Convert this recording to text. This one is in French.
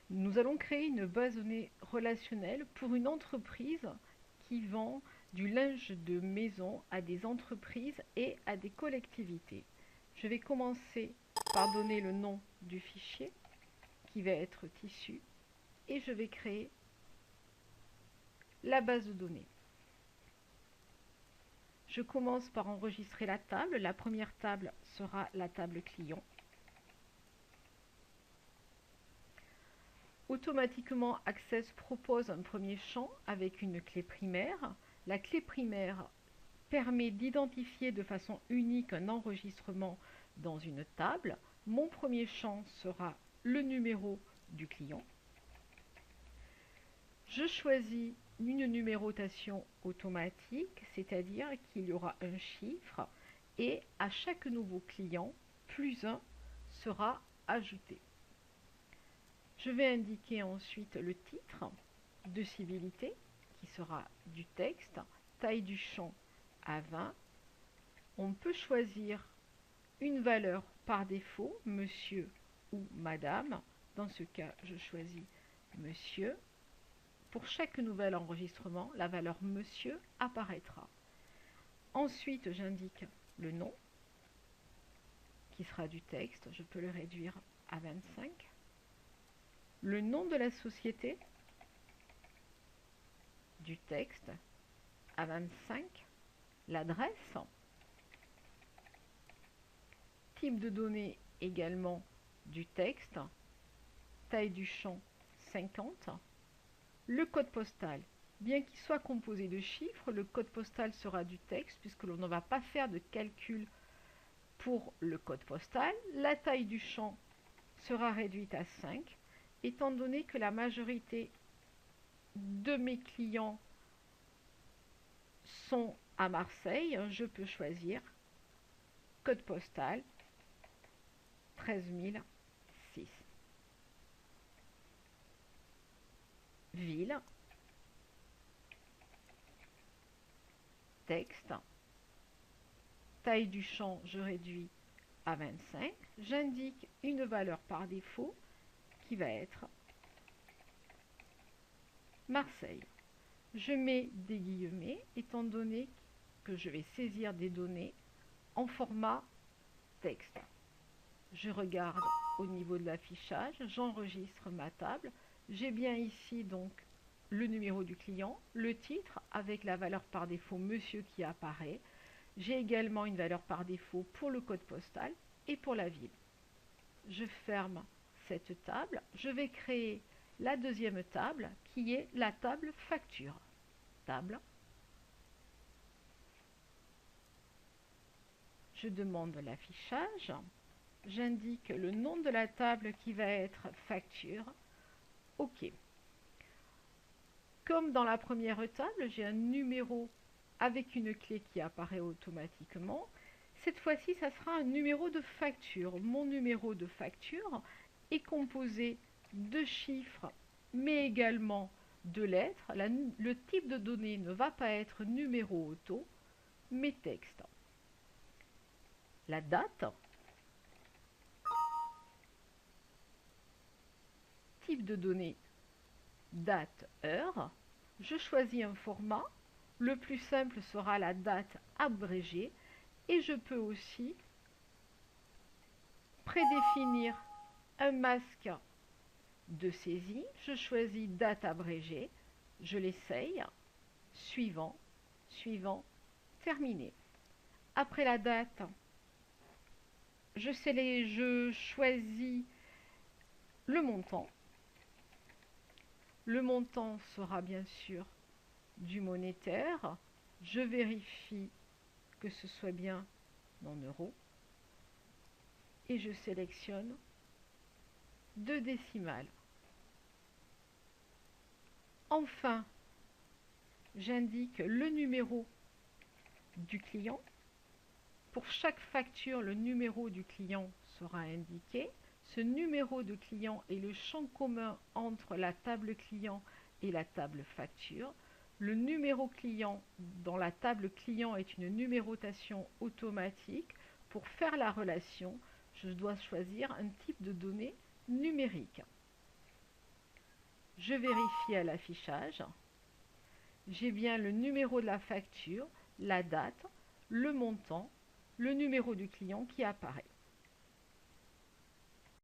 Nous allons créer une base de données relationnelle pour une entreprise qui vend du linge de maison à des entreprises et à des collectivités. Je vais commencer par donner le nom du fichier qui va être tissu et je vais créer la base de données. Je commence par enregistrer la table. La première table sera la table client. Automatiquement, Access propose un premier champ avec une clé primaire. La clé primaire permet d'identifier de façon unique un enregistrement dans une table. Mon premier champ sera le numéro du client. Je choisis une numérotation automatique, c'est-à-dire qu'il y aura un chiffre et à chaque nouveau client, plus 1 sera ajouté. Je vais indiquer ensuite le titre de civilité qui sera du texte, taille du champ à 20. On peut choisir une valeur par défaut, monsieur ou madame. Dans ce cas, je choisis monsieur. Pour chaque nouvel enregistrement, la valeur monsieur apparaîtra. Ensuite, j'indique le nom qui sera du texte. Je peux le réduire à 25. Le nom de la société du texte à 25. L'adresse. Type de données également du texte. Taille du champ 50. Le code postal. Bien qu'il soit composé de chiffres, le code postal sera du texte puisque l'on ne va pas faire de calcul pour le code postal. La taille du champ sera réduite à 5, étant donné que la majorité de mes clients sont à Marseille. Je peux choisir code postal 13006. Ville, texte, taille du champ, je réduis à 25. J'indique une valeur par défaut qui va être Marseille. Je mets des guillemets étant donné que je vais saisir des données en format texte. Je regarde au niveau de l'affichage, j'enregistre ma table. J'ai bien ici donc le numéro du client, le titre avec la valeur par défaut monsieur qui apparaît. J'ai également une valeur par défaut pour le code postal et pour la ville. Je ferme cette table. Je vais créer la deuxième table qui est la table facture. Table. Je demande l'affichage. J'indique le nom de la table qui va être facture. OK. Comme dans la première table, j'ai un numéro avec une clé qui apparaît automatiquement. Cette fois-ci, ça sera un numéro de facture. Mon numéro de facture est composé de chiffres, mais également de lettres. Le type de données ne va pas être numéro auto, mais texte. La date, type de données, date, heure. Je choisis un format. Le plus simple sera la date abrégée et je peux aussi prédéfinir un masque de saisie. Je choisis date abrégée, je l'essaye, suivant, suivant, terminé. Après la date, je choisis le montant. Le montant sera bien sûr du monétaire. Je vérifie que ce soit bien en euros et je sélectionne 2 décimales. Enfin, j'indique le numéro du client. Pour chaque facture, le numéro du client sera indiqué. Ce numéro de client est le champ commun entre la table client et la table facture. Le numéro client dans la table client est une numérotation automatique. Pour faire la relation, je dois choisir un type de données numérique. Je vérifie à l'affichage. J'ai bien le numéro de la facture, la date, le montant, le numéro du client qui apparaît.